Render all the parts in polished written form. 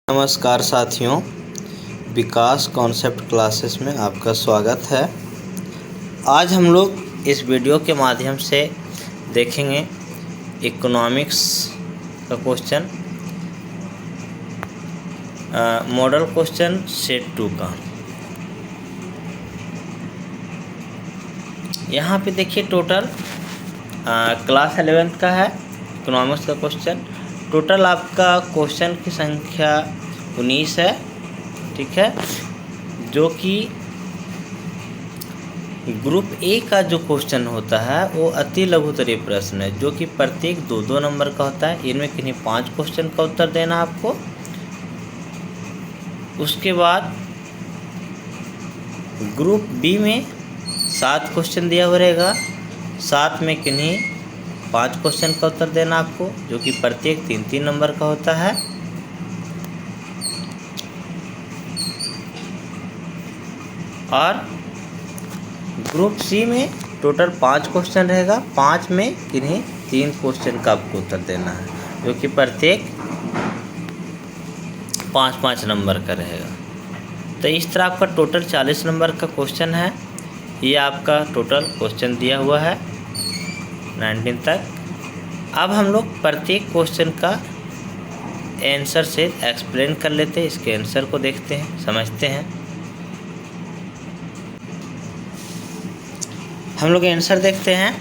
नमस्कार साथियों, विकास concept classes में आपका स्वागत है। आज हम लोग इस वीडियो के माध्यम से देखेंगे इकोनॉमिक्स का क्वेश्चन, मॉडल क्वेश्चन सेट 2 का। यहाँ पे देखिए टोटल क्लास 11th का है इकोनॉमिक्स का क्वेश्चन। टोटल आपका क्वेश्चन की संख्या 19 है, ठीक है, जो कि ग्रुप ए का जो क्वेश्चन होता है वो अति लघुत्तरीय प्रश्न है, जो कि प्रत्येक 2-2 नंबर का होता है। इनमें किन्हीं 5 क्वेश्चन का उत्तर देना आपको। उसके बाद ग्रुप बी में 7 क्वेश्चन दिया हुआ रहेगा, साथ में किन्हीं 5 क्वेश्चन का उत्तर देना आपको, जो कि प्रत्येक 3-3 नंबर का होता है। और ग्रुप सी में टोटल 5 क्वेश्चन रहेगा, 5 में किन्हीं 3 क्वेश्चन का आपको उत्तर देना है, जो कि प्रत्येक 5-5 नंबर का रहेगा। तो इस तरह आपका टोटल 40 नंबर का क्वेश्चन है। ये आपका टोटल क्वेश्चन दिया हुआ है 19 तक। अब हम लोग प्रत्येक क्वेश्चन का आंसर से एक्सप्लेन कर लेते हैं, इसके आंसर को देखते हैं, समझते हैं। हम लोग आंसर देखते हैं।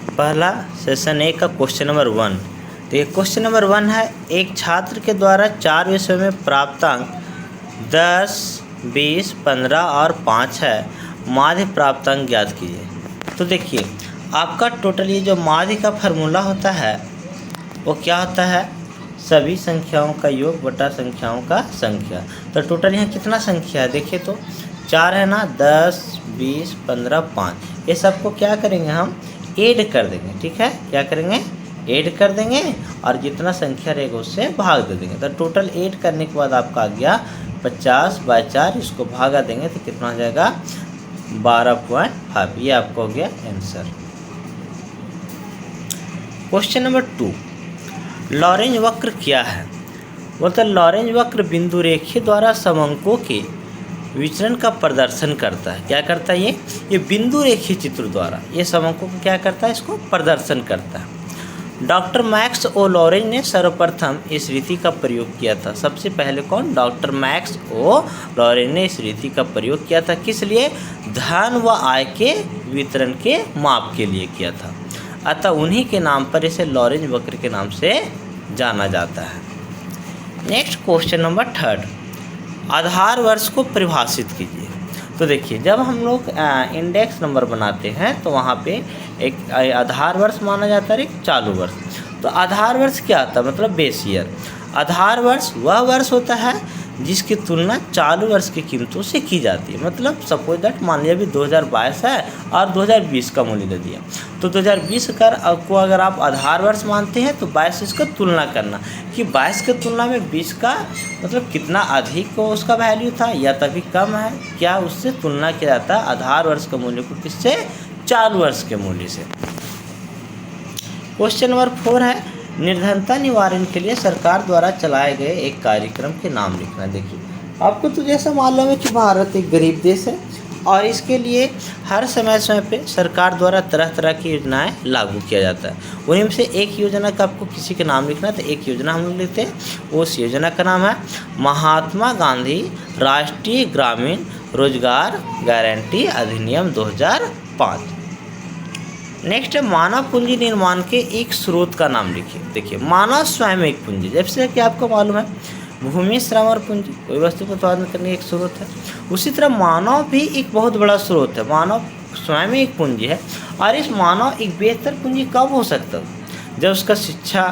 पहला सेशन ए का क्वेश्चन नंबर 1। तो ये क्वेश्चन नंबर 1 है, एक छात्र के द्वारा 4 विषयों में प्राप्तांक 10, 20, 15 और 5 है। माध्य प्राप्तांक ज्ञात कीजिए। तो देखिए आपका टोटल ये जो माध्य का फार्मूला होता है वो क्या होता है, सभी संख्याओं का योग बटा संख्याओं का संख्या। तो टोटल यहाँ कितना संख्या है देखिए, तो 4 है ना, 10, 20, 15, 5। ये सबको क्या करेंगे, हम ऐड कर देंगे, ठीक है। क्या करेंगे, ऐड कर देंगे और जितना संख्या रहेगा उससे भाग दे देंगे। तो टोटल ऐड करने के बाद आपका आ गया 50/4, इसको भागा देंगे तो कितना हो जाएगा 12.5। ये आपका हो गया आंसर। क्वेश्चन नंबर 2, लॉरेंज वक्र क्या है। बोलते हैं लॉरेंज वक्र बिंदु रेखीय द्वारा समअंकों के विचरण का प्रदर्शन करता है। क्या करता है ये बिंदु रेखीय चित्र द्वारा ये समअंकों को क्या करता है, इसको प्रदर्शन करता है। डॉक्टर मैक्स ओ लॉरेंज ने सर्वप्रथम इस रीति का प्रयोग किया था। सबसे पहले कौन, डॉक्टर मैक्स ओ लॉरेंज ने इस रीति का प्रयोग किया था। किस लिए, धन व आय के वितरण के माप के लिए किया था। अतः उन्हीं के नाम पर इसे लॉरेंज वक्र के नाम से जाना जाता है। नेक्स्ट क्वेश्चन नंबर 3, आधार वर्ष को परिभाषित कीजिए। तो देखिए जब हम लोग इंडेक्स नंबर बनाते हैं तो वहाँ पे एक आधार वर्ष माना जाता है, एक चालू वर्ष। तो आधार वर्ष क्या होता है, मतलब बेस ईयर। आधार वर्ष वह वर्ष होता है जिसकी तुलना चालू वर्ष की कीमतों से की जाती है। मतलब सपोज दैट मान लिया अभी 2022 है और 2020 का मूल्य दे दिया, तो 2020 को अगर आप आधार वर्ष मानते हैं तो 22 इसका तुलना करना कि 22 की तुलना में 20 का मतलब कितना अधिक को उसका वैल्यू था या तभी कम है, क्या उससे तुलना किया जाता है आधार वर्ष के मूल्य को किससे, चालू वर्ष के मूल्य से। क्वेश्चन नंबर 4 है, निर्धनता निवारण के लिए सरकार द्वारा चलाए गए एक कार्यक्रम के नाम लिखना। देखिए आपको तो जैसा मालूम है कि भारत एक गरीब देश है और इसके लिए हर समय समय पे सरकार द्वारा तरह तरह की योजनाएं लागू किया जाता है। उन्हीं में से एक योजना का आपको किसी के नाम लिखना है, तो एक योजना हम लोग लिखते हैं। उस योजना का नाम है महात्मा गांधी राष्ट्रीय ग्रामीण रोजगार गारंटी अधिनियम 2005। नेक्स्ट है मानव पूंजी निर्माण के एक स्रोत का नाम लिखिए। देखिए मानव स्वयं एक पूंजी, जैसे कि आपको मालूम है भूमि, श्रम और पूंजी कोई वस्तु को उत्पादन करने एक स्रोत है, उसी तरह मानव भी एक बहुत बड़ा स्रोत है। मानव स्वयं एक पूंजी है और इस मानव एक बेहतर पूंजी कब हो सकता है, जब उसका शिक्षा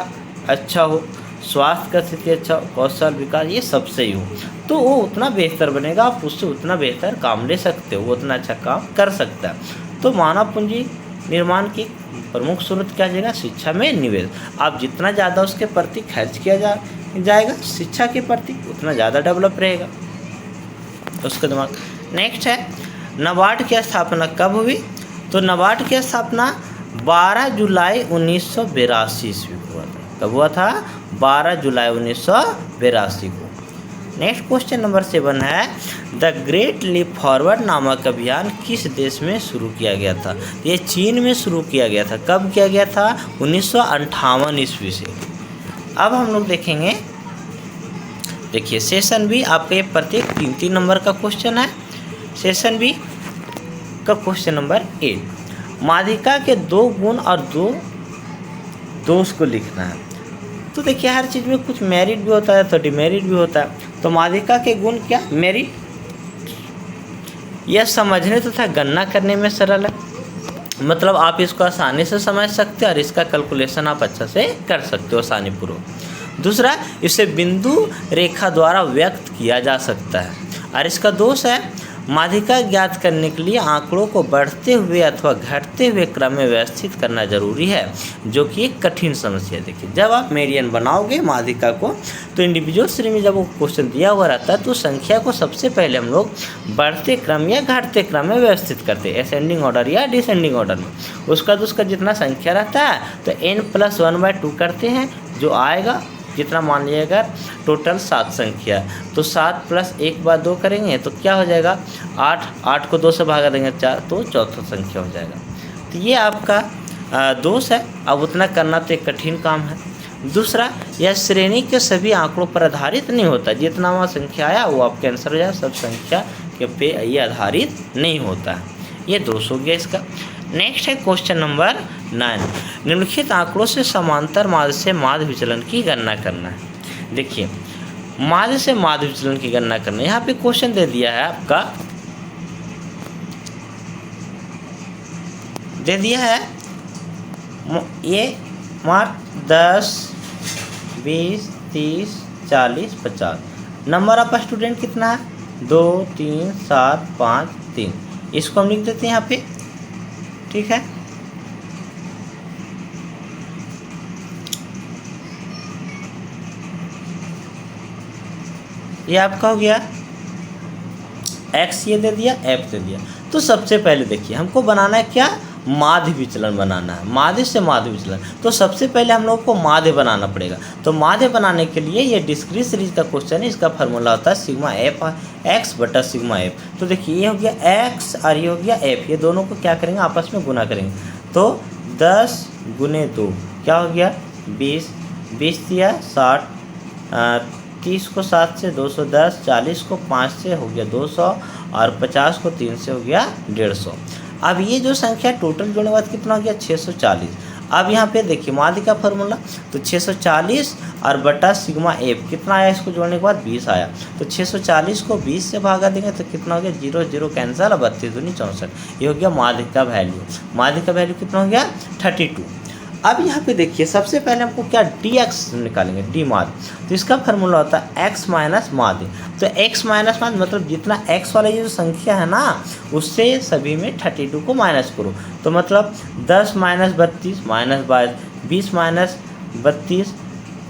अच्छा हो, स्वास्थ्य का स्थिति अच्छा हो, कौशल विकास ये सब सही हो, तो वो उतना बेहतर बनेगा, आप उससे उतना बेहतर काम ले सकते हो, वो उतना अच्छा काम कर सकता है। तो मानव पूंजी निर्माण की प्रमुख स्रोत क्या जाएगा, शिक्षा में निवेश। आप जितना ज़्यादा उसके प्रति खर्च किया जाएगा शिक्षा के प्रति, उतना ज़्यादा डेवलप रहेगा उसका दिमाग। नेक्स्ट है नाबार्ड की स्थापना कब हुई। तो नाबार्ड की स्थापना 12 जुलाई 1982 ईस्वी को हुआ था। कब हुआ था, 12 जुलाई 1982 को। नेक्स्ट क्वेश्चन नंबर 7 है, द ग्रेट लीप फॉरवर्ड नामक अभियान किस देश में शुरू किया गया था? ये चीन में शुरू किया गया था। कब किया गया था? 1958 ईस्वी से। अब हम लोग देखेंगे, देखिए सेशन बी आपका ये प्रत्येक 3-3 नंबर का क्वेश्चन है। सेशन बी का क्वेश्चन नंबर 8, माध्यिका के 2 गुण और 2 दोष को लिखना है। तो देखिए हर चीज़ में कुछ मेरिट भी होता है तो डिमेरिट भी होता है। तो माध्यिका के गुण क्या? मेरिट, यह समझने तथा गणना करने में सरल है, मतलब आप इसको आसानी से समझ सकते हो और इसका कैलकुलेशन आप अच्छा से कर सकते हो आसानी पूर्वक। दूसरा, इसे बिंदु रेखा द्वारा व्यक्त किया जा सकता है। और इसका दोष है, माध्यिका ज्ञात करने के लिए आंकड़ों को बढ़ते हुए अथवा घटते हुए क्रम में व्यवस्थित करना जरूरी है, जो कि एक कठिन समस्या है। देखिए जब आप मेडियन बनाओगे माध्यिका को, तो इंडिविजुअल श्रेणी में जब वो क्वेश्चन दिया हुआ रहता है तो संख्या को सबसे पहले हम लोग बढ़ते क्रम या घटते क्रम में व्यवस्थित करते हैं, असेंडिंग ऑर्डर या डिसेंडिंग ऑर्डर में। उसका जितना संख्या रहता है तो n+1/2 करते हैं, जो आएगा जितना मान लीजिएगा टोटल 7 संख्या, तो 7 + 1/2 करेंगे तो क्या हो जाएगा? 8, 8 को 2 से भागा देंगे 4, तो चौथा संख्या हो जाएगा। तो ये आपका दोष है। अब उतना करना तो एक कठिन काम है। दूसरा, यह श्रेणी के सभी आंकड़ों पर आधारित नहीं होता, जितना वहाँ संख्या आया वो आपका आंसर हो जाए, सब संख्या के पे ये आधारित नहीं होता है। ये दोष हो गया इसका। नेक्स्ट है क्वेश्चन नंबर 9, निम्नलिखित आंकड़ों से समांतर माध्य से माध्य विचलन की गणना करना है। देखिए माध्य से माध्य विचलन की गणना करना है। यहाँ पे क्वेश्चन दे दिया है आपका, दे दिया है ये मार्क 10, 20, 30, 40, 50। नंबर ऑफ स्टूडेंट कितना है? 2, 3, 7, 5, 3। इसको हम लिख देते हैं यहाँ पे, ठीक है। ये आपका हो गया, x ये दे दिया, f दे दिया। तो सबसे पहले देखिए हमको बनाना है क्या? माध्य विचलन बनाना है, माध्य से माध्य विचलन। तो सबसे पहले हम लोग को माध्य बनाना पड़ेगा। तो माध्य बनाने के लिए ये डिस्क्रीट सीरीज का क्वेश्चन है, इसका फार्मूला होता है सिग्मा एफ x बटा सिग्मा एफ। तो देखिए ये हो गया x और ये हो गया f, ये दोनों को क्या करेंगे? आपस में गुना करेंगे। तो 10 × 2 क्या हो गया? 20, 20 दिया 60, 30 को 7 से 210, 40 को 5 से हो गया 200 और 50 को 3 से हो गया 150। अब ये जो संख्या टोटल जोड़ने के बाद कितना हो गया? 640। अब यहाँ पे देखिए माध्य का फार्मूला, तो 640 और बटा सिग्मा एफ कितना आया? इसको जोड़ने के बाद 20 आया। तो 640 को 20 से भागा देंगे तो कितना हो गया? 0 0 कैंसिल, 32 दूनी 64। ये हो गया माध्य का वैल्यू। माध्य का वैल्यू कितना हो गया? 32। अब यहाँ पे देखिए सबसे पहले हमको क्या? dx निकालेंगे, डी माध्य। तो इसका फार्मूला होता है x माइनस माध्य। तो x माइनस माध्य मतलब जितना x वाला ये जो संख्या है ना, उससे सभी में 32 को माइनस करो। तो मतलब 10 - 32 - 22, 20 - 32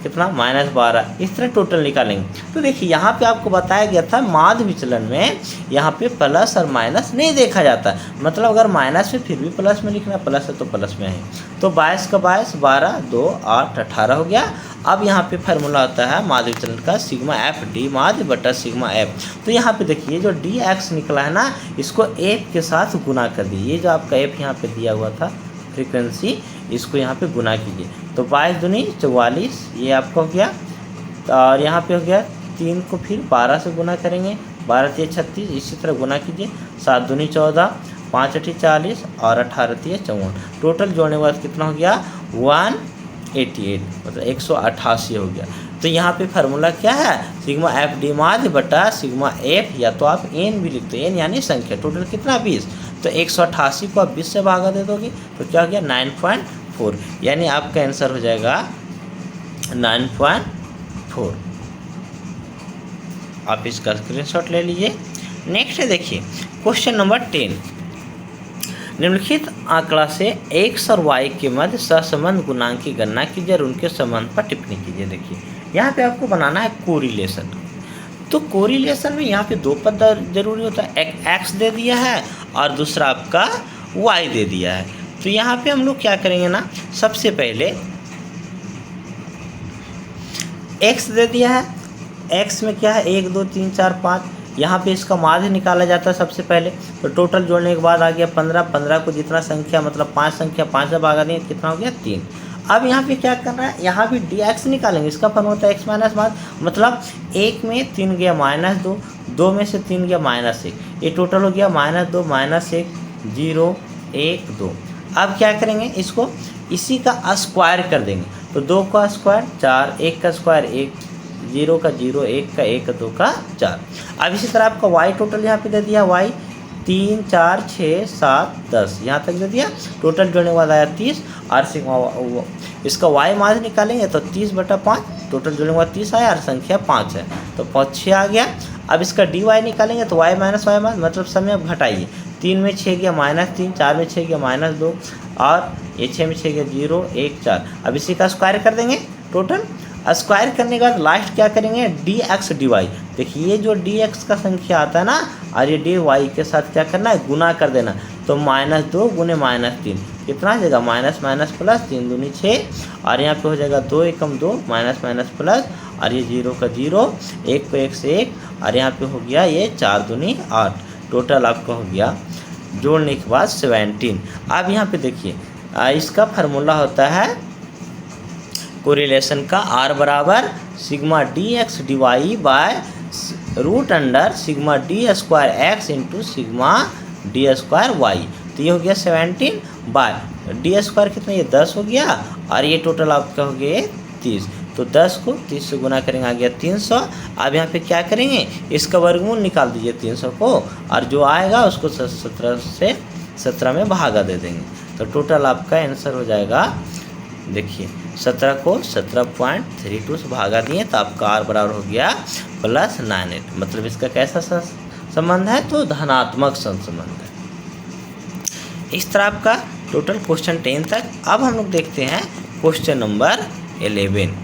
कितना? -12। इस तरह टोटल निकालेंगे। तो देखिए यहाँ पे आपको बताया गया था माध्य विचलन में यहाँ पे प्लस और माइनस नहीं देखा जाता, मतलब अगर माइनस में फिर भी प्लस में लिखना, प्लस है तो प्लस में है। तो 22 का 22, 12, 2, 8, 18 हो गया। अब यहाँ पे फार्मूला होता है माध्य विचलन का सिग्मा एफ डी माध्य बटा सिग्मा एफ। तो यहाँ पे देखिए जो डी एक्स निकला है ना, इसको एफ के साथ गुना कर दिए। ये जो आपका एफ यहाँ पे दिया हुआ था फ्रीक्वेंसी, इसको यहाँ पे गुना कीजिए। तो 22 दूनी 44, ये आपका हो गया। और यहाँ पे हो गया 3 को फिर 12 से गुना करेंगे, 12 × 36, इसी तरह गुना कीजिए। 7 दूनी 14, 5 × 40 और 18 × 54। टोटल जोड़ने के बाद कितना हो गया? 188, मतलब 188 हो गया। तो यहाँ पे फार्मूला क्या है? सिग्मा एफ डी माध्य बटा सिग्मा एफ, या तो आप एन भी लिखते हैं, एन यानी संख्या। टोटल कितना? 20। तो 188 को आप 20 से भागा दे दोगे तो क्या हो गया? 9.4, यानी आपका आंसर हो जाएगा 9.4। आप इसका स्क्रीनशॉट ले लीजिए। नेक्स्ट है देखिए क्वेश्चन नंबर 10, निम्नलिखित आंकड़ा से x और y के मध्य सहसंबंध गुणांक की गणना कीजिए और उनके संबंध पर टिप्पणी कीजिए। देखिए यहाँ पे आपको बनाना है कोरिलेशन। तो कोरिलेशन में यहाँ पे 2 पद जरूरी होता है, एक x दे दिया है और दूसरा आपका y दे दिया है। तो यहाँ पे हम लोग क्या करेंगे ना, सबसे पहले x दे दिया है x में क्या है 1 2 3 4 5, यहाँ पे इसका माध्य निकाला जाता है सबसे पहले। तो टोटल जोड़ने के बाद आ गया 15, 15 को जितना संख्या मतलब 5 संख्या 5 से भागा देंगे कितना हो गया 3। अब यहाँ पे क्या करना है, यहाँ भी dx निकालेंगे, इसका फॉर्म होता है x माइनस वन, मतलब 1 में 3 गया -2, 2 में से 3 गया -1, ये टोटल हो गया -2 -1 0 1 2। अब क्या करेंगे, इसको इसी का स्क्वायर कर देंगे, तो 2 का स्क्वायर 4, 1 का स्क्वायर 1, 0 का 0, 1 का 1, 2 का 4। अब इसी तरह आपका y टोटल यहाँ पे दे दिया, y 3 4 6 7 10 यहाँ तक दे दिया, टोटल जोड़ने के बाद आया 30, और सिग्मा इसका y माध्य निकालेंगे तो 30/5, टोटल जोड़ने के बाद 30 आया और संख्या 5 है तो 5 6 आ गया। अब इसका dy निकालेंगे तो y माइनस y माइनस मतलब समय अब घटाइए, 3 में 6 गया -3, 4 में 6 गया -2 और ये 6 में 6 गया 0 1 4। अब इसी का स्क्वायर कर देंगे, टोटल स्क्वायर करने के बाद लास्ट क्या करेंगे dx dy। देखिए ये जो dx का संख्या आता है ना और ये dy के साथ क्या करना है गुना कर देना, तो -2 गुने -3 कितना आ जाएगा माइनस माइनस प्लस 3 दूनी 6 और यहाँ पे हो जाएगा 2 एकम 2 माइनस माइनस प्लस और ये 0 का 0 1 को 1 से 1 और यहाँ पे हो गया ये 4 दूनी 8, टोटल आपका हो गया जोड़ने के बाद 17। अब यहाँ पे देखिए इसका फार्मूला होता है कोरिलेशन का, r बराबर sigma dx dy by root under sigma d square x into sigma d square y। तो ये हो गया 17 बाय d स्क्वायर कितना, ये 10 हो गया और ये टोटल आपका हो गया 30, तो 10 को 30 से गुना करेंगे आ गया 300। अब यहाँ पे क्या करेंगे, इसका वर्गमूल निकाल दीजिए 300 को और जो आएगा उसको 17 से 17 में भागा दे देंगे, तो टोटल आपका आंसर हो जाएगा। देखिए 17 को 17.32 से भागा दिए तो आपका r बराबर हो गया +98, मतलब इसका कैसा संबंध है, तो धनात्मक संबंध है। इस तरह आपका टोटल क्वेश्चन 10 तक। अब हम लोग देखते हैं क्वेश्चन नंबर 11।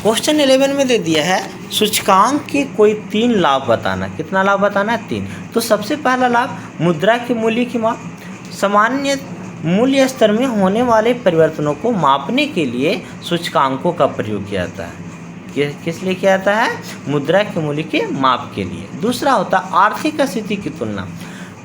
क्वेश्चन 11 में दे दिया है सूचकांक के कोई 3 लाभ बताना। कितना लाभ बताना है, 3। तो सबसे पहला लाभ मुद्रा के मूल्य की माप। सामान्य मूल्य स्तर में होने वाले परिवर्तनों को मापने के लिए सूचकांकों का प्रयोग किया जाता है। किस लिए किया जाता है, मुद्रा के मूल्य के माप के लिए। दूसरा होता है आर्थिक स्थिति की तुलना।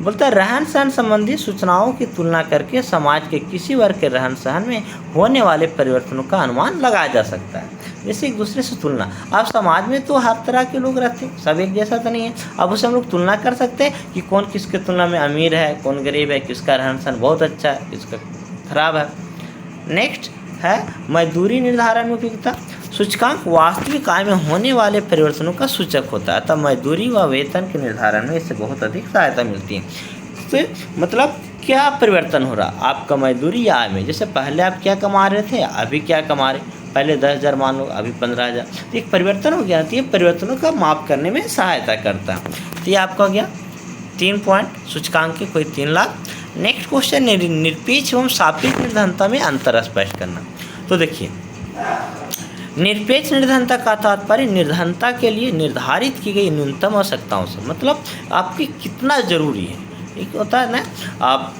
बोलता है रहन सहन संबंधी सूचनाओं की तुलना करके समाज के किसी वर्ग के रहन सहन में होने वाले परिवर्तनों का अनुमान लगाया जा सकता है। जैसे एक दूसरे से तुलना, अब समाज में तो हर तरह के लोग रहते हैं, सब एक जैसा तो नहीं है। अब उससे हम लोग तुलना कर सकते हैं कि कौन किसके तुलना में अमीर है, कौन गरीब है, किसका रहन सहन बहुत अच्छा है, किसका खराब है। नेक्स्ट है मजदूरी निर्धारण में उपयोगिता। सूचकांक वास्तविक आय में होने वाले परिवर्तनों का सूचक होता है, तब मजदूरी व वेतन के निर्धारण में इससे बहुत अधिक सहायता मिलती है। तो मतलब क्या परिवर्तन हो रहा आपका मजदूरी या आय में, जैसे पहले आप क्या कमा रहे थे अभी क्या कमा रहे, पहले 10,000 मान लो अभी 15,000, तो एक परिवर्तन हो गया। तो ये परिवर्तनों का माप करने में सहायता करता है। तो ये आपका हो गया 3 पॉइंट सूचकांक के कोई 3 लाभ। नेक्स्ट क्वेश्चन निरपेक्ष एवं सापेक्ष निर्धनता में अंतर स्पष्ट करना। तो देखिए निरपेक्ष निर्धनता का तात्पर्य निर्धनता के लिए निर्धारित की गई न्यूनतम आवश्यकताओं से, मतलब आपकी कितना जरूरी है। एक होता है ना आप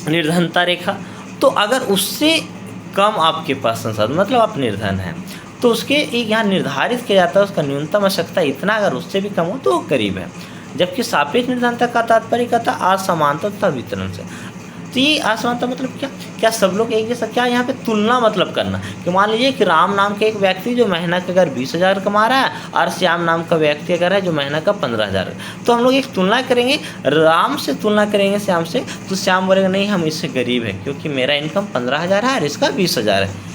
निर्धनता रेखा, तो अगर उससे कम आपके पास संसाधन मतलब आप निर्धन हैं तो उसके एक यहाँ निर्धारित किया जाता है उसका न्यूनतम आवश्यकता इतना, अगर उससे भी कम हो तो करीब है। जबकि सापेक्ष निर्धनता का तात्पर्य कहता है असमानता तथा वितरण से। तो ये असमानता मतलब क्या सब लोग एक जैसा, क्या यहाँ पे तुलना मतलब करना कि मान लीजिए कि राम नाम के एक व्यक्ति जो महीना का अगर 20,000 कमा रहा है और श्याम नाम का व्यक्ति अगर है जो महीना का 15,000, तो हम लोग एक तुलना करेंगे, राम से तुलना करेंगे श्याम से, तो श्याम बोलेगा नहीं हम इससे गरीब है क्योंकि मेरा इनकम 15,000 है और इसका 20,000 है।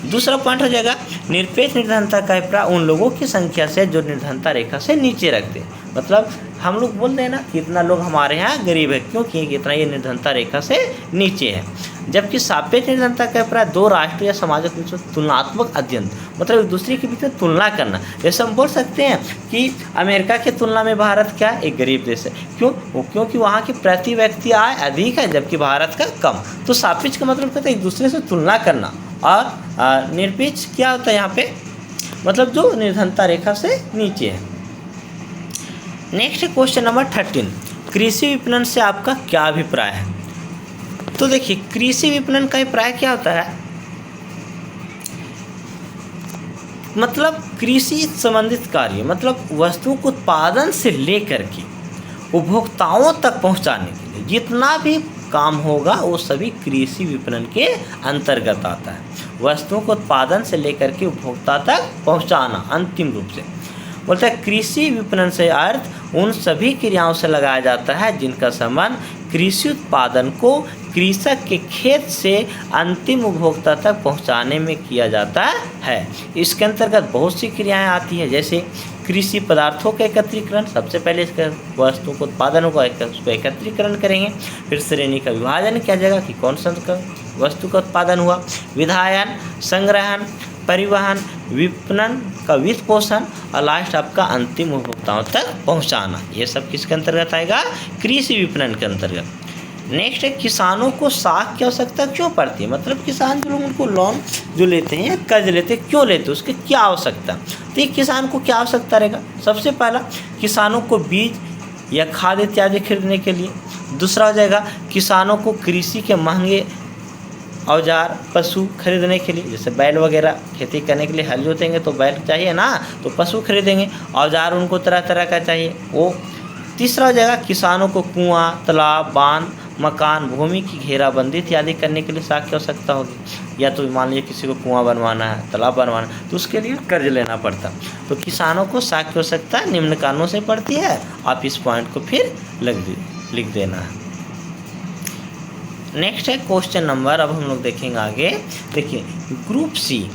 दूसरा पॉइंट हो जाएगा निरपेक्ष निर्धनता का अभिप्राय उन लोगों की संख्या से जो निर्धनता रेखा से नीचे रखते हैं। मतलब हम लोग बोलते हैं ना कितना लोग हमारे यहाँ गरीब है क्योंकि कितना ये निर्धनता रेखा से नीचे है। जबकि सापेक्ष निर्धनता का अभिप्राय 2 राष्ट्र या समाजों के बीच तुलनात्मक अध्ययन, मतलब एक दूसरे के बीच में तुलना करना। जैसे हम बोल सकते हैं कि अमेरिका की तुलना में भारत क्या एक गरीब देश है, क्योंकि वहाँ की प्रति व्यक्ति आय अधिक है जबकि भारत का कम। तो सापेक्ष का मतलब कहता है एक दूसरे से तुलना करना। और निरपेक्ष क्या होता है यहाँ पे, मतलब जो निर्धनता रेखा से नीचे है। नेक्स्ट क्वेश्चन नंबर 13, कृषि विपणन से आपका क्या अभिप्राय है। तो देखिए कृषि विपणन का अभिप्राय क्या होता है, मतलब कृषि संबंधित कार्य, मतलब वस्तुओं को उत्पादन से लेकर के उपभोक्ताओं तक पहुंचाने के लिए जितना भी काम होगा वो सभी कृषि विपणन के अंतर्गत आता है। वस्तुओं को उत्पादन से लेकर के उपभोक्ता तक पहुंचाना अंतिम रूप से बोलता है। कृषि विपणन से अर्थ उन सभी क्रियाओं से लगाया जाता है जिनका संबंध कृषि उत्पादन को कृषक के खेत से अंतिम उपभोक्ता तक पहुंचाने में किया जाता है। इसके अंतर्गत बहुत सी क्रियाएं आती हैं, जैसे कृषि पदार्थों का एकत्रीकरण। सबसे पहले इसका वस्तु को उत्पादन होगा, उसको एकत्रीकरण करेंगे, फिर श्रेणी का विभाजन किया जाएगा कि कौन सा वस्तु का उत्पादन हुआ, विधायन, संग्रहण, परिवहन, विपणन का वित्त पोषण और लास्ट आपका अंतिम उपभोक्ताओं तक पहुंचाना। ये सब किसके अंतर्गत आएगा? कृषि विपणन के अंतर्गत। नेक्स्ट है किसानों को साख की आवश्यकता क्यों पड़ती है, मतलब किसान जो लोग उनको लोन जो लेते हैं या कर्ज लेते हैं क्यों लेते हैं, उसकी क्या आवश्यकता। तो एक किसान को क्या आवश्यकता रहेगा? सबसे पहला किसानों को बीज या खाद इत्यादि खरीदने के लिए। दूसरा हो जाएगा किसानों को कृषि के महंगे औजार पशु खरीदने के लिए, जैसे बैल वगैरह खेती करने के लिए हल जोतेंगे तो बैल चाहिए ना, तो पशु खरीदेंगे, औजार उनको तरह तरह का चाहिए वो। तीसरा हो जाएगा किसानों को कुआं, तालाब, बांध, मकान, भूमि की घेराबंदी इत्यादि करने के लिए साख की आवश्यकता होगी। या तो मान लीजिए किसी को कुआं बनवाना है, तालाब बनवाना है, तो उसके लिए कर्ज लेना पड़ता। तो किसानों को साख की आवश्यकता निम्न कारणों से पड़ती है। आप इस पॉइंट को फिर लिख देना है। नेक्स्ट है क्वेश्चन नंबर, अब हम लोग देखेंगे आगे। देखिए ग्रुप सी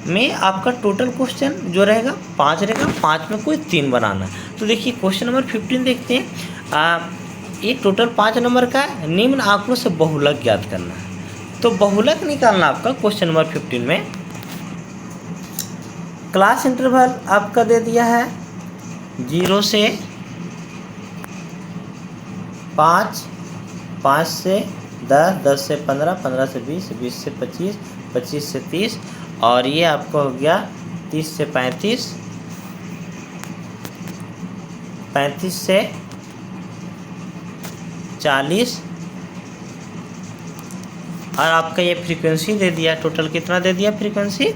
में आपका टोटल क्वेश्चन जो रहेगा 5 रहेगा, 5 में कोई 3 बनाना है। तो देखिए क्वेश्चन नंबर 15 देखते हैं। ये टोटल 5 नंबर का निम्न आंकड़ों से बहुलक ज्ञात करना है। तो बहुलक निकालना आपका क्वेश्चन नंबर 15 में। क्लास इंटरवल आपका दे दिया है 0 से 5, 5 से 10, 10 से 15, 15 से 20, 20 से 25, 25 से 30 और ये आपका हो गया 30 से 35, 35 से 40 और आपका ये फ्रीक्वेंसी दे दिया। टोटल कितना दे दिया फ्रीक्वेंसी?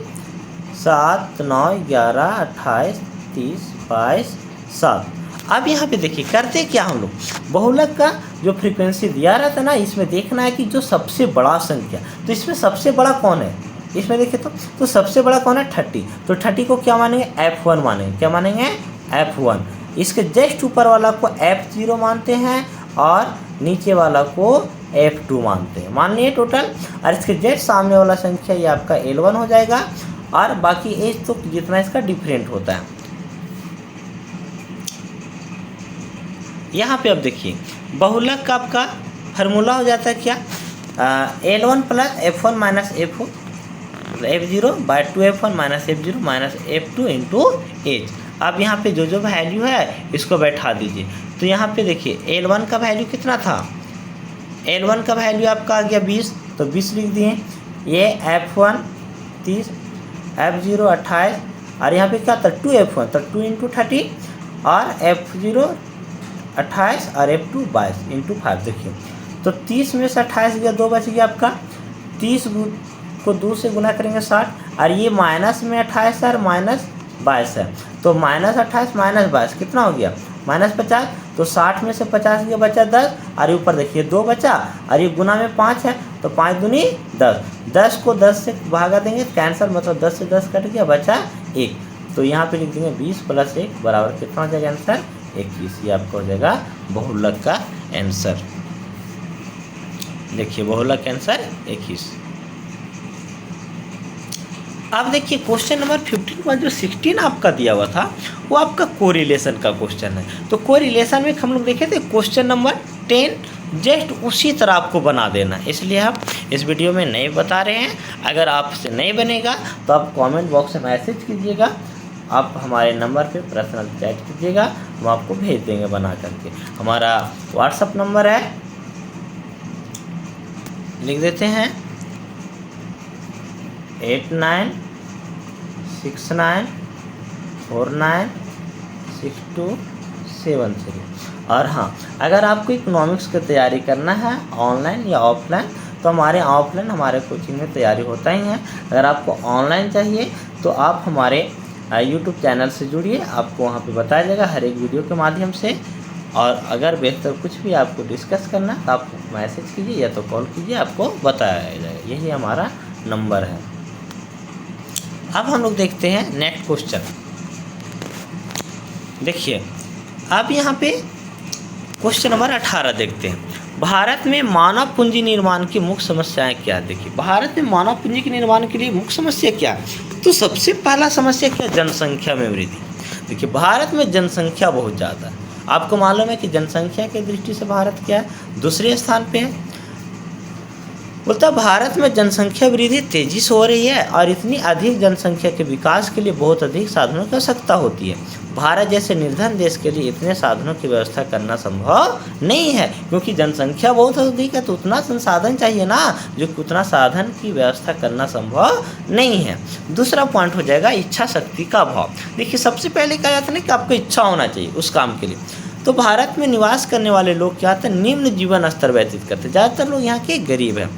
7, 9, 11, 28, 30, 22, 7। अब यहाँ पे देखिए करते क्या हम लोग, बहुलक का जो फ्रीक्वेंसी दिया रहता है ना, इसमें देखना है कि जो सबसे बड़ा संख्या, तो इसमें सबसे बड़ा कौन है इसमें देखिए तो सबसे बड़ा कौन है? 30। तो 30 को क्या मानेंगे? F1 मानेंगे। क्या मानेंगे? F1। इसके जस्ट ऊपर वाला को F0 मानते हैं और नीचे वाला को F2 मानते हैं। मान लिए टोटल, और इसके जस्ट सामने वाला संख्या ये आपका L1 हो जाएगा और बाकी एज तो जितना इसका डिफरेंट होता है। यहाँ पे अब देखिए बहुलक का आपका फार्मूला हो जाता है क्या? L1 plus F1 minus F0 by 2F1 minus F0 minus F2 into h. अब यहाँ पे जो वैल्यू है इसको बैठा दीजिए। तो यहाँ पे देखिए L1 का वैल्यू कितना था? L1 का वैल्यू आपका आ गया 20, तो 20 लिख दिए। ये F1 30, F0 28 और यहाँ पे क्या था? 2F1, तो 2 इंटू 30 और F0 28 और F2 22 इंटू 5। देखिए तो 30 में से 28 गया, 2 बच गया आपका। 30 को 2 से गुना करेंगे 60 और ये माइनस में 28 है और माइनस 22 है, तो माइनस 28 माइनस 22 कितना हो गया? माइनस 50। तो 60 में से 50 गया, बचा 10 और ऊपर देखिए 2 बचा और ये गुना में 5 है, तो 5 दूनी 10। 10 को 10 से भागा देंगे कैंसर, मतलब 10 से 10 कट गया, बचा 1। तो यहाँ पे लिख देंगे 20 प्लस 1 बराबर कितना हो जाएगा आंसर? 21। ये आपका हो जाएगा बहुलक का आंसर। देखिए बहुलक आंसर 21। अब देखिए क्वेश्चन नंबर 15 में जो 16 आपका दिया हुआ था वो आपका कोरिलेशन का क्वेश्चन है। तो कोरिलेशन में हम लोग देखे थे क्वेश्चन नंबर 10, जस्ट उसी तरह आपको बना देना, इसलिए आप इस वीडियो में नहीं बता रहे हैं। अगर आपसे नहीं बनेगा तो आप कमेंट बॉक्स में मैसेज कीजिएगा, आप हमारे नंबर पे पर्सनल चैट कीजिएगा, हम आपको भेज देंगे बना करके। हमारा व्हाट्सअप नंबर है, लिख देते हैं 8969496273। और हाँ, अगर आपको इकोनॉमिक्स की तैयारी करना है ऑनलाइन या ऑफलाइन तो हमारे ऑफलाइन हमारे कोचिंग में तैयारी होता ही है। अगर आपको ऑनलाइन चाहिए तो आप हमारे यूट्यूब चैनल से जुड़िए, आपको वहाँ पे बताया जाएगा हर एक वीडियो के माध्यम से। और अगर बेहतर कुछ भी आपको डिस्कस करना तो आप मैसेज कीजिए या तो कॉल कीजिए, आपको बताया जाएगा। यही हमारा नंबर है। अब हम लोग देखते हैं नेक्स्ट क्वेश्चन। देखिए अब यहाँ पे क्वेश्चन नंबर 18 देखते हैं। भारत में मानव पूंजी निर्माण की मुख्य समस्याएं क्या है। देखिए भारत में मानव पूंजी के निर्माण के लिए मुख्य समस्या क्या है। तो सबसे पहला समस्या क्या, जनसंख्या में वृद्धि। देखिए भारत में जनसंख्या बहुत ज़्यादा है। आपको मालूम है कि जनसंख्या की दृष्टि से भारत क्या है, दूसरे स्थान पे है। बोलता भारत में जनसंख्या वृद्धि तेजी से हो रही है और इतनी अधिक जनसंख्या के विकास के लिए बहुत अधिक साधनों की आवश्यकता होती है। भारत जैसे निर्धन देश के लिए इतने साधनों की व्यवस्था करना संभव नहीं है, क्योंकि जनसंख्या बहुत अधिक है तो उतना संसाधन चाहिए ना, जो कि उतना साधन की व्यवस्था करना संभव नहीं है। दूसरा पॉइंट हो जाएगा इच्छा शक्ति का अभाव। देखिए सबसे पहले कहा जाता है ना कि आपको इच्छा होना चाहिए उस काम के लिए। तो भारत में निवास करने वाले लोग क्या होते हैं, निम्न जीवन स्तर व्यतीत करते हैं। ज़्यादातर लोग यहाँ के गरीब हैं,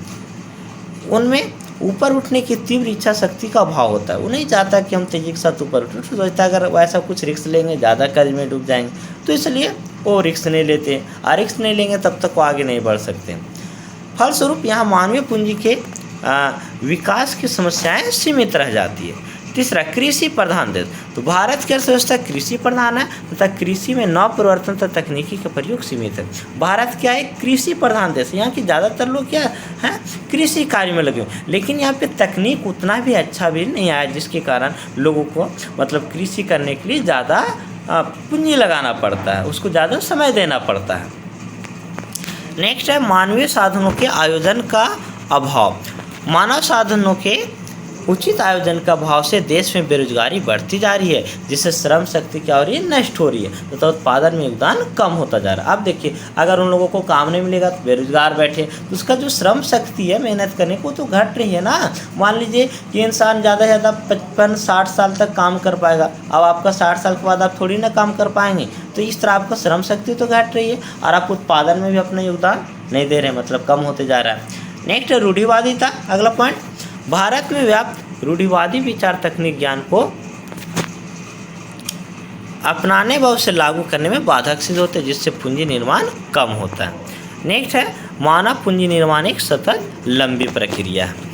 उनमें ऊपर उठने की तीव्र इच्छा शक्ति का अभाव होता है। वो नहीं चाहता कि हम तेजी के साथ ऊपर उठें, तो सोचता है अगर वैसा कुछ रिस्क लेंगे ज़्यादा कर्ज में डूब जाएंगे, तो इसलिए वो रिस्क नहीं लेते। और रिस्क नहीं लेंगे तब तक वो आगे नहीं बढ़ सकते। फलस्वरूप यहाँ मानवीय पूंजी के विकास की समस्याएं सीमित रह जाती है। तीसरा कृषि प्रधान देश। तो भारत की अर्थव्यवस्था कृषि प्रधान है तथा कृषि में नव परिवर्तन तथा तकनीकी का प्रयोग सीमित है। भारत क्या है, कृषि प्रधान देश है। यहाँ के ज़्यादातर लोग क्या हैं, कृषि कार्य में लगे हुए। लेकिन यहाँ पे तकनीक उतना भी अच्छा भी नहीं आया, जिसके कारण लोगों को मतलब कृषि करने के लिए ज़्यादा पूंजी लगाना पड़ता है, उसको ज़्यादा समय देना पड़ता है। नेक्स्ट है मानवीय साधनों के आयोजन का अभाव। मानव साधनों के उचित आयोजन का अभाव से देश में बेरोजगारी बढ़ती जा रही है, जिससे श्रम शक्ति क्या हो रही है, नष्ट हो रही है तथा उत्पादन में योगदान कम होता जा रहा है। अब देखिए अगर उन लोगों को काम नहीं मिलेगा तो बेरोजगार बैठे, तो उसका जो श्रम शक्ति है मेहनत करने को तो घट रही है ना। मान लीजिए कि इंसान ज़्यादा से ज़्यादा 55-60 साल तक काम कर पाएगा। अब आपका 60 साल के बाद आप थोड़ी ना काम कर पाएंगे, तो इस तरह आपका श्रम शक्ति तो घट रही है और आप उत्पादन में भी अपना योगदान नहीं दे रहे, मतलब कम होते जा रहा है। नेक्स्ट रूढ़िवादिता, अगला पॉइंट। भारत में व्याप्त रूढ़िवादी विचार तकनीक ज्ञान को अपनाने व उसे लागू करने में बाधक सिद्ध होते हैं, जिससे पूंजी निर्माण कम होता है। नेक्स्ट है मानव पूंजी निर्माण एक सतत लंबी प्रक्रिया है।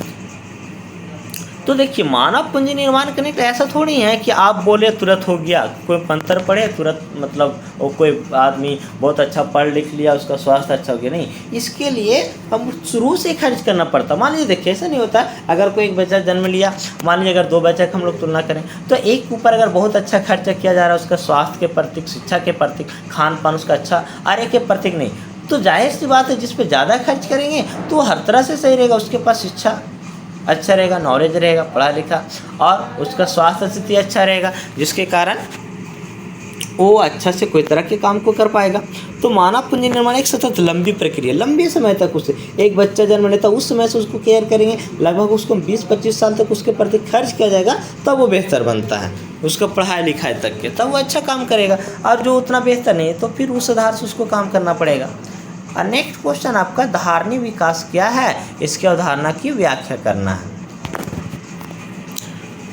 तो देखिए मानव पूंजी निर्माण करने का ऐसा थोड़ी है कि आप बोले तुरंत हो गया, कोई मंत्र पढ़े तुरंत मतलब वो कोई आदमी बहुत अच्छा पढ़ लिख लिया उसका स्वास्थ्य अच्छा हो गया, नहीं। इसके लिए हम शुरू से खर्च करना पड़ता। मान लीजिए देखिए ऐसा नहीं होता, अगर कोई एक बच्चा जन्म लिया, मान लीजिए अगर 2 बच्चे का हम लोग तुलना करें तो एक के ऊपर अगर बहुत अच्छा खर्चा किया जा रहा है, उसका स्वास्थ्य के प्रति, शिक्षा के प्रति, खान पान उसका अच्छा, और एक के प्रति नहीं, तो जाहिर सी बात है जिस पर ज़्यादा खर्च करेंगे तो हर तरह से सही रहेगा। उसके पास शिक्षा अच्छा रहेगा, नॉलेज रहेगा, पढ़ा लिखा, और उसका स्वास्थ्य स्थिति अच्छा रहेगा, जिसके कारण वो अच्छा से कोई तरह के काम को कर पाएगा। तो मानव पूंजी निर्माण एक सतत लंबी प्रक्रिया, लंबे समय तक उसे एक बच्चा जन्म लेता उस समय से उसको केयर करेंगे, लगभग उसको 20-25 साल तक उसके प्रति खर्च किया जाएगा, तब वो बेहतर बनता है, उसका पढ़ाई लिखाई तक के, तब वो अच्छा काम करेगा। और जो उतना बेहतर नहीं है तो फिर उस आधार से उसको काम करना पड़ेगा। और नेक्स्ट क्वेश्चन आपका धारणीय विकास क्या है, इसकी अवधारणा की व्याख्या करना है।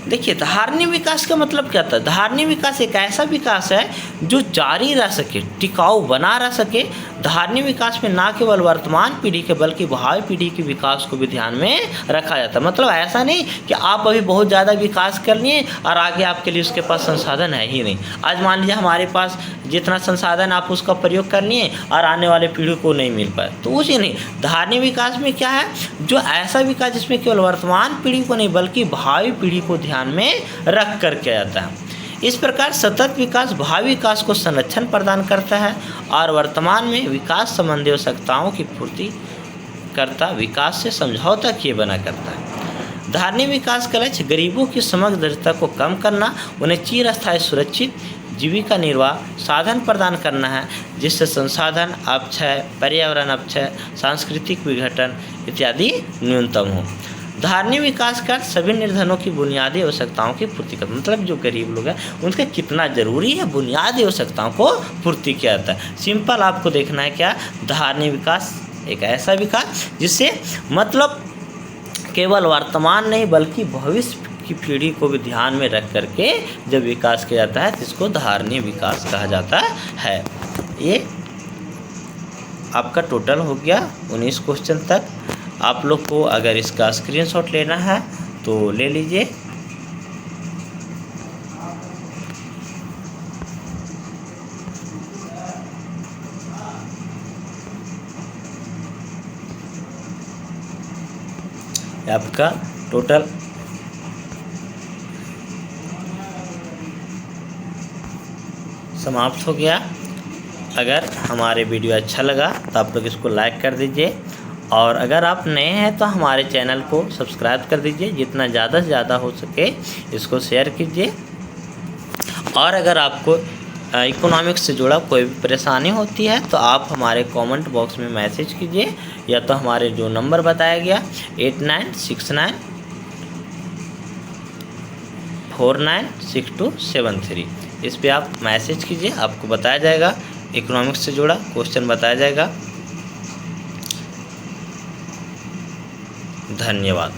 देखिए धारणीय विकास का मतलब क्या था। धारणीय विकास एक ऐसा विकास है जो जारी रह सके, टिकाऊ बना रह सके। धारणीय विकास में ना केवल वर्तमान पीढ़ी के बल्कि भावी पीढ़ी के विकास को भी ध्यान में रखा जाता है। मतलब ऐसा नहीं कि आप अभी बहुत ज़्यादा विकास कर लिए और आगे आपके लिए उसके पास संसाधन है ही नहीं। आज मान लीजिए हमारे पास जितना संसाधन आप उसका प्रयोग कर लिए और आने वाले पीढ़ी को नहीं मिल पाए, तो उसे नहीं। धारणीय विकास में क्या है, जो ऐसा विकास जिसमें केवल वर्तमान पीढ़ी को नहीं बल्कि भावी पीढ़ी को ध्यान में रख कर किया जाता है। इस प्रकार सतत विकास भावी विकास को संरक्षण प्रदान करता है और वर्तमान में विकास संबंधी आवश्यकताओं की पूर्ति करता, विकास से समझौता किए बना करता है। धारणीय विकास का लक्ष्य गरीबों की समग्र दरिद्रता को कम करना, उन्हें चिरस्थायी सुरक्षित जीविका निर्वाह साधन प्रदान करना है, जिससे संसाधन अपक्षय, पर्यावरण अपक्षय, सांस्कृतिक विघटन इत्यादि न्यूनतम हो। धारणीय विकास का सभी निर्धनों की बुनियादी आवश्यकताओं की पूर्ति करना, मतलब जो गरीब लोग हैं उनका कितना जरूरी है बुनियादी आवश्यकताओं को पूर्ति किया जाता है। सिंपल आपको देखना है क्या, धारणीय विकास एक ऐसा विकास जिससे मतलब केवल वर्तमान नहीं बल्कि भविष्य की पीढ़ी को भी ध्यान में रख करके जब विकास किया जाता है तो इसको धारणीय विकास कहा जाता है। ये आपका टोटल हो गया 19 क्वेश्चन तक। आप लोग को अगर इसका स्क्रीनशॉट लेना है तो ले लीजिए। आपका टोटल समाप्त हो गया। अगर हमारे वीडियो अच्छा लगा तो आप लोग इसको लाइक कर दीजिए, और अगर आप नए हैं तो हमारे चैनल को सब्सक्राइब कर दीजिए। जितना ज़्यादा से ज़्यादा हो सके इसको शेयर कीजिए। और अगर आपको इकोनॉमिक्स से जुड़ा कोई भी परेशानी होती है तो आप हमारे कमेंट बॉक्स में मैसेज कीजिए, या तो हमारे जो नंबर बताया गया 8969496273 इस पे आप मैसेज कीजिए। आपको बताया जाएगा, इकोनॉमिक्स से जुड़ा क्वेश्चन बताया जाएगा। धन्यवाद।